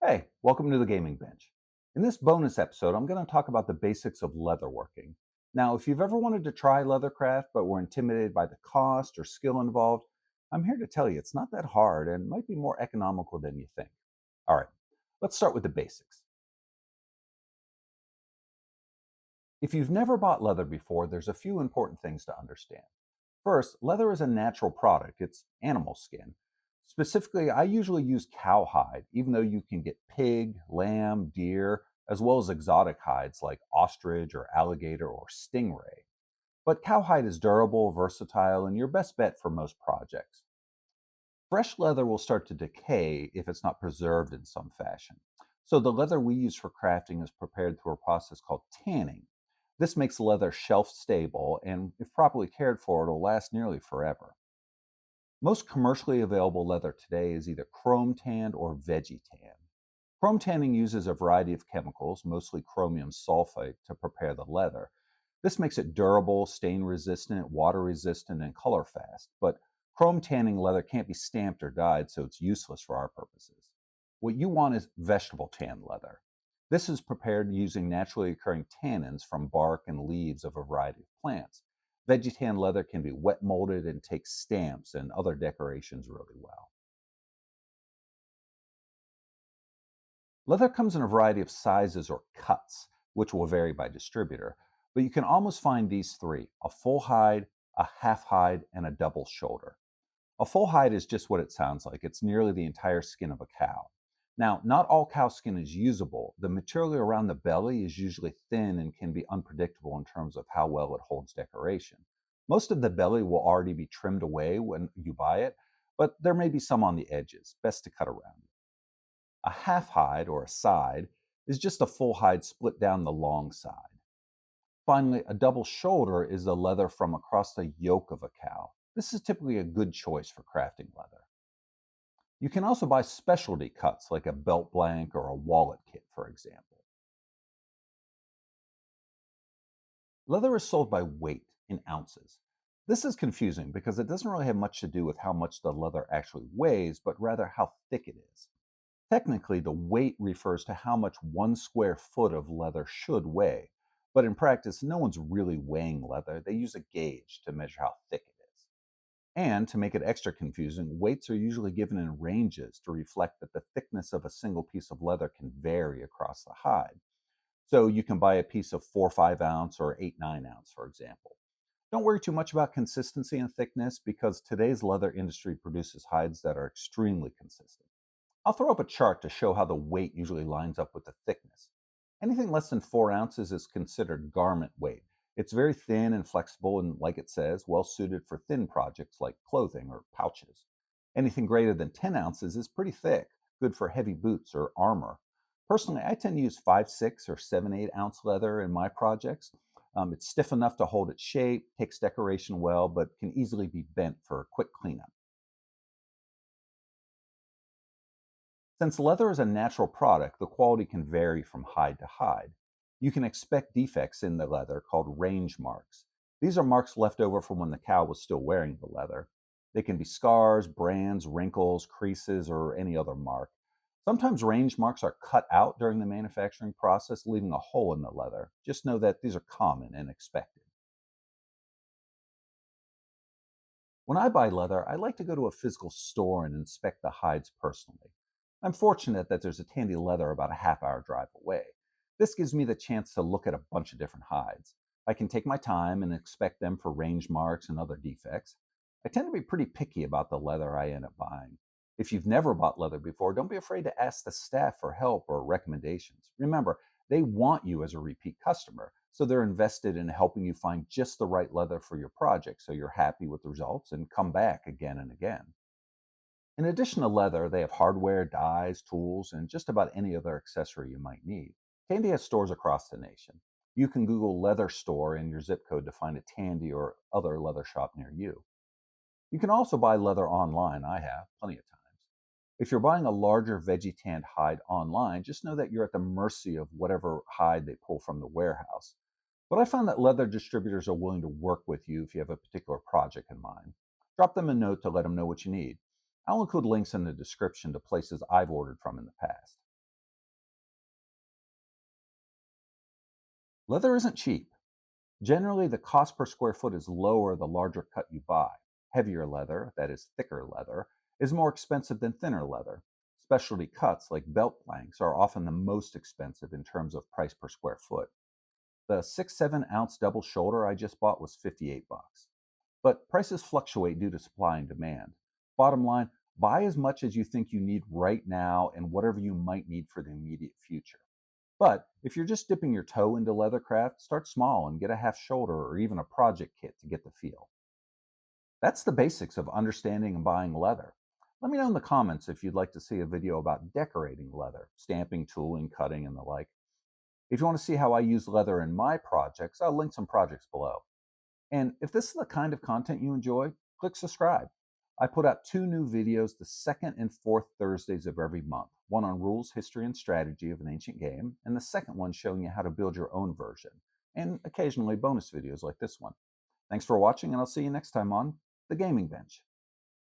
Hey, welcome to the Gaming Bench. In this bonus episode, I'm going to talk about the basics of leatherworking. Now, if you've ever wanted to try leathercraft but were intimidated by the cost or skill involved, I'm here to tell you it's not that hard and might be more economical than you think. All right, let's start with the basics. If you've never bought leather before, there's a few important things to understand. First, leather is a natural product, it's animal skin. Specifically, I usually use cowhide, even though you can get pig, lamb, deer, as well as exotic hides like ostrich or alligator or stingray. But cowhide is durable, versatile, and your best bet for most projects. Fresh leather will start to decay if it's not preserved in some fashion. So the leather we use for crafting is prepared through a process called tanning. This makes leather shelf stable, and if properly cared for, it'll last nearly forever. Most commercially available leather today is either chrome tanned or veggie tanned. Chrome tanning uses a variety of chemicals, mostly chromium sulfate, to prepare the leather. This makes it durable, stain resistant, water resistant, and color fast. But chrome tanning leather can't be stamped or dyed, so it's useless for our purposes. What you want is vegetable tan leather. This is prepared using naturally occurring tannins from bark and leaves of a variety of plants. Vegetan leather can be wet molded and take stamps and other decorations really well. Leather comes in a variety of sizes or cuts, which will vary by distributor, but you can almost find these three: a full hide, a half hide, and a double shoulder. A full hide is just what it sounds like. It's nearly the entire skin of a cow. Now, not all cow skin is usable. The material around the belly is usually thin and can be unpredictable in terms of how well it holds decoration. Most of the belly will already be trimmed away when you buy it, but there may be some on the edges. Best to cut around it. A half hide or a side is just a full hide split down the long side. Finally, a double shoulder is the leather from across the yoke of a cow. This is typically a good choice for crafting leather. You can also buy specialty cuts like a belt blank or a wallet kit, for example. Leather is sold by weight in ounces. This is confusing because it doesn't really have much to do with how much the leather actually weighs, but rather how thick it is. Technically, the weight refers to how much 1 square foot of leather should weigh, but in practice, no one's really weighing leather. They use a gauge to measure how thick it is. And to make it extra confusing, weights are usually given in ranges to reflect that the thickness of a single piece of leather can vary across the hide. So you can buy a piece of 4 5 ounce or 8 9 ounce, for example. Don't worry too much about consistency and thickness because today's leather industry produces hides that are extremely consistent. I'll throw up a chart to show how the weight usually lines up with the thickness. Anything less than 4 ounces is considered garment weight. It's very thin and flexible and, like it says, well suited for thin projects like clothing or pouches. Anything greater than 10 ounces is pretty thick, good for heavy boots or armor. Personally, I tend to use 5 6 or 7 8 ounce leather in my projects. It's stiff enough to hold its shape, takes decoration well, but can easily be bent for a quick cleanup. Since leather is a natural product, the quality can vary from hide to hide. You can expect defects in the leather called range marks. These are marks left over from when the cow was still wearing the leather. They can be scars, brands, wrinkles, creases, or any other mark. Sometimes range marks are cut out during the manufacturing process, leaving a hole in the leather. Just know that these are common and expected. When I buy leather, I like to go to a physical store and inspect the hides personally. I'm fortunate that there's a Tandy Leather about a half-hour drive away. This gives me the chance to look at a bunch of different hides. I can take my time and inspect them for range marks and other defects. I tend to be pretty picky about the leather I end up buying. If you've never bought leather before, don't be afraid to ask the staff for help or recommendations. Remember, they want you as a repeat customer, so they're invested in helping you find just the right leather for your project so you're happy with the results and come back again and again. In addition to leather, they have hardware, dyes, tools, and just about any other accessory you might need. Tandy has stores across the nation. You can Google leather store in your zip code to find a Tandy or other leather shop near you. You can also buy leather online. I have plenty of times. If you're buying a larger veggie tanned hide online, just know that you're at the mercy of whatever hide they pull from the warehouse. But I found that leather distributors are willing to work with you if you have a particular project in mind. Drop them a note to let them know what you need. I'll include links in the description to places I've ordered from in the past. Leather isn't cheap. Generally, the cost per square foot is lower the larger cut you buy. Heavier leather, that is thicker leather, is more expensive than thinner leather. Specialty cuts like belt planks are often the most expensive in terms of price per square foot. The 6-7 ounce double shoulder I just bought was 58 bucks. But prices fluctuate due to supply and demand. Bottom line, buy as much as you think you need right now and whatever you might need for the immediate future. But if you're just dipping your toe into leathercraft, start small and get a half shoulder or even a project kit to get the feel. That's the basics of understanding and buying leather. Let me know in the comments if you'd like to see a video about decorating leather, stamping, tooling, cutting, and the like. If you want to see how I use leather in my projects, I'll link some projects below. And if this is the kind of content you enjoy, click subscribe. I put out 2 new videos the second and fourth Thursdays of every month, one on rules, history, and strategy of an ancient game, and the second one showing you how to build your own version, and occasionally bonus videos like this one. Thanks for watching, and I'll see you next time on The Gaming Bench.